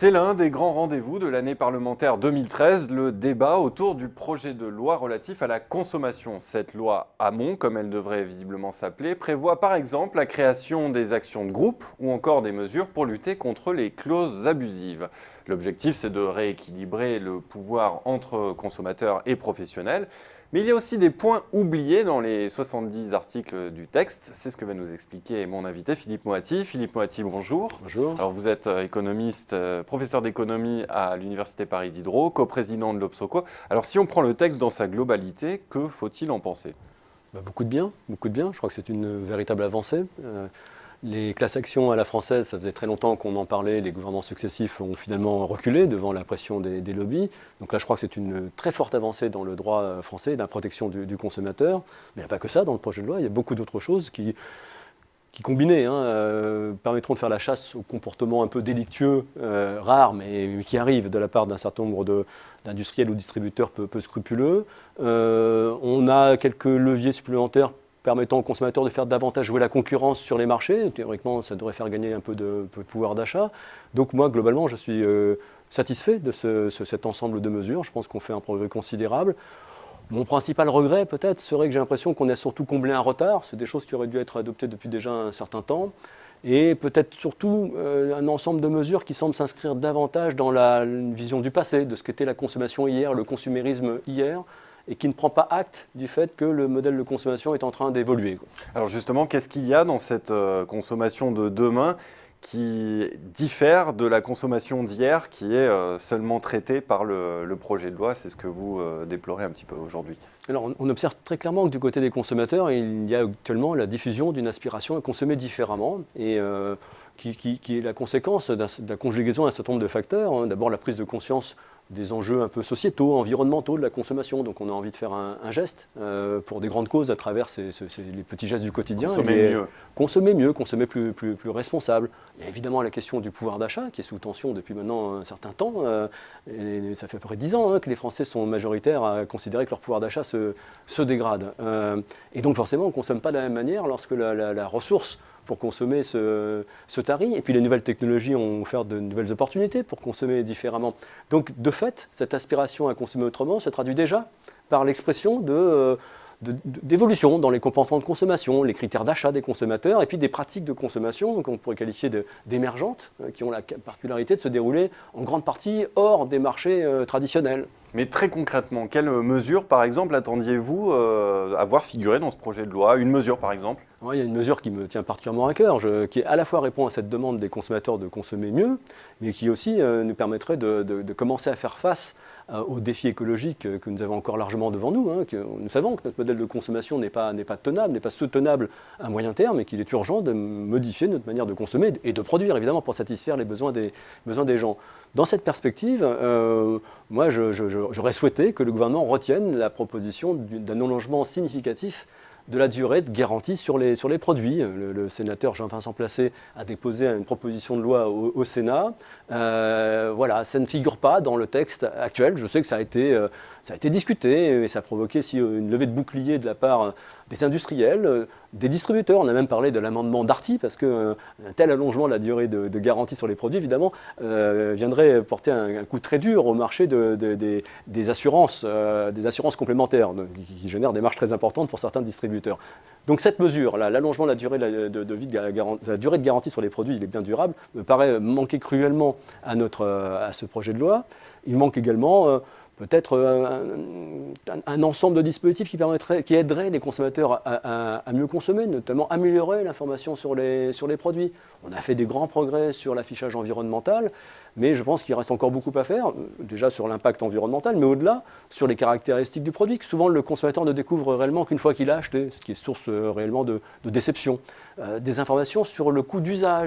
C'est l'un des grands rendez-vous de l'année parlementaire 2013, le débat autour du projet de loi relatif à la consommation. Cette loi Hamon, comme elle devrait visiblement s'appeler, prévoit par exemple la création des actions de groupe ou encore des mesures pour lutter contre les clauses abusives. L'objectif, c'est de rééquilibrer le pouvoir entre consommateurs et professionnels. Mais il y a aussi des points oubliés dans les 70 articles du texte. C'est ce que va nous expliquer mon invité Philippe Moati. Philippe Moati, bonjour. Bonjour. Alors vous êtes économiste, professeur d'économie à l'Université Paris Diderot, coprésident de l'Obsoco. Alors si on prend le texte dans sa globalité, que faut-il en penser? Beaucoup de bien, beaucoup de bien. Je crois que c'est une véritable avancée. Les classes actions à la française, ça faisait très longtemps qu'on en parlait. Les gouvernements successifs ont finalement reculé devant la pression des lobbies. Donc là, je crois que c'est une très forte avancée dans le droit français, dans la protection du consommateur. Mais il n'y a pas que ça dans le projet de loi. Il y a beaucoup d'autres choses qui combinées, permettront de faire la chasse aux comportements un peu délictueux, rares, mais qui arrivent de la part d'un certain nombre d'industriels ou distributeurs peu scrupuleux. On a quelques leviers supplémentaires permettant aux consommateurs de faire davantage jouer la concurrence sur les marchés. Théoriquement, ça devrait faire gagner un peu de pouvoir d'achat. Donc moi, globalement, je suis satisfait de cet ensemble de mesures. Je pense qu'on fait un progrès considérable. Mon principal regret, peut-être, serait que j'ai l'impression qu'on a surtout comblé un retard. C'est des choses qui auraient dû être adoptées depuis déjà un certain temps. Et peut-être surtout un ensemble de mesures qui semblent s'inscrire davantage dans la vision du passé, de ce qu'était la consommation hier, le consumérisme hier, et qui ne prend pas acte du fait que le modèle de consommation est en train d'évoluer. Alors justement, qu'est-ce qu'il y a dans cette consommation de demain qui diffère de la consommation d'hier, qui est seulement traitée par le projet de loi? C'est ce que vous déplorez un petit peu aujourd'hui. Alors, on observe très clairement que du côté des consommateurs, il y a actuellement la diffusion d'une aspiration à consommer différemment, et qui est la conséquence de la conjugaison d'un certain nombre de facteurs. D'abord, la prise de conscience des enjeux un peu sociétaux, environnementaux de la consommation. Donc on a envie de faire un geste pour des grandes causes à travers les petits gestes du quotidien. Consommer mieux. Consommer plus responsable. Il y a évidemment la question du pouvoir d'achat qui est sous tension depuis maintenant un certain temps. Et ça fait à peu près 10 ans que les Français sont majoritaires à considérer que leur pouvoir d'achat se dégrade. Et donc forcément on ne consomme pas de la même manière lorsque la ressource pour consommer ce tarit. Et puis les nouvelles technologies ont offert de nouvelles opportunités pour consommer différemment. Donc de fait, cette aspiration à consommer autrement se traduit déjà par l'expression d'évolution dans les comportements de consommation, les critères d'achat des consommateurs et puis des pratiques de consommation qu'on pourrait qualifier d'émergentes, qui ont la particularité de se dérouler en grande partie hors des marchés traditionnels. Mais très concrètement, quelles mesures, par exemple, attendiez-vous avoir figuré dans ce projet de loi? Une mesure, par exemple? Il y a une mesure qui me tient particulièrement à cœur, qui à la fois répond à cette demande des consommateurs de consommer mieux, mais qui aussi nous permettrait de commencer à faire face aux défis écologiques que nous avons encore largement devant nous. Nous savons que notre modèle de consommation n'est pas tenable, n'est pas soutenable à moyen terme, et qu'il est urgent de modifier notre manière de consommer et de produire, évidemment, pour satisfaire les besoins des gens. Dans cette perspective, moi, j'aurais souhaité que le gouvernement retienne la proposition d'un allongement significatif de la durée de garantie sur les produits. Le sénateur Jean-Vincent Placé a déposé une proposition de loi au Sénat. Voilà, ça ne figure pas dans le texte actuel. Je sais que ça a été discuté et ça a provoqué aussi une levée de bouclier de la part des industriels, des distributeurs. On a même parlé de l'amendement Darty parce qu'un tel allongement de la durée de garantie sur les produits, évidemment, viendrait porter un coup très dur au marché des assurances complémentaires qui génèrent des marges très importantes pour certains distributeurs. Donc cette mesure, l'allongement de la durée la durée de garantie sur les produits, il est bien durable, me paraît manquer cruellement à ce projet de loi. Il manque également peut-être un ensemble de dispositifs qui aideraient les consommateurs à mieux consommer, notamment améliorer l'information sur les produits. On a fait des grands progrès sur l'affichage environnemental, mais je pense qu'il reste encore beaucoup à faire, déjà sur l'impact environnemental, mais au-delà, sur les caractéristiques du produit, que souvent le consommateur ne découvre réellement qu'une fois qu'il a acheté, ce qui est source réellement de déception. Des informations sur le coût d'usage.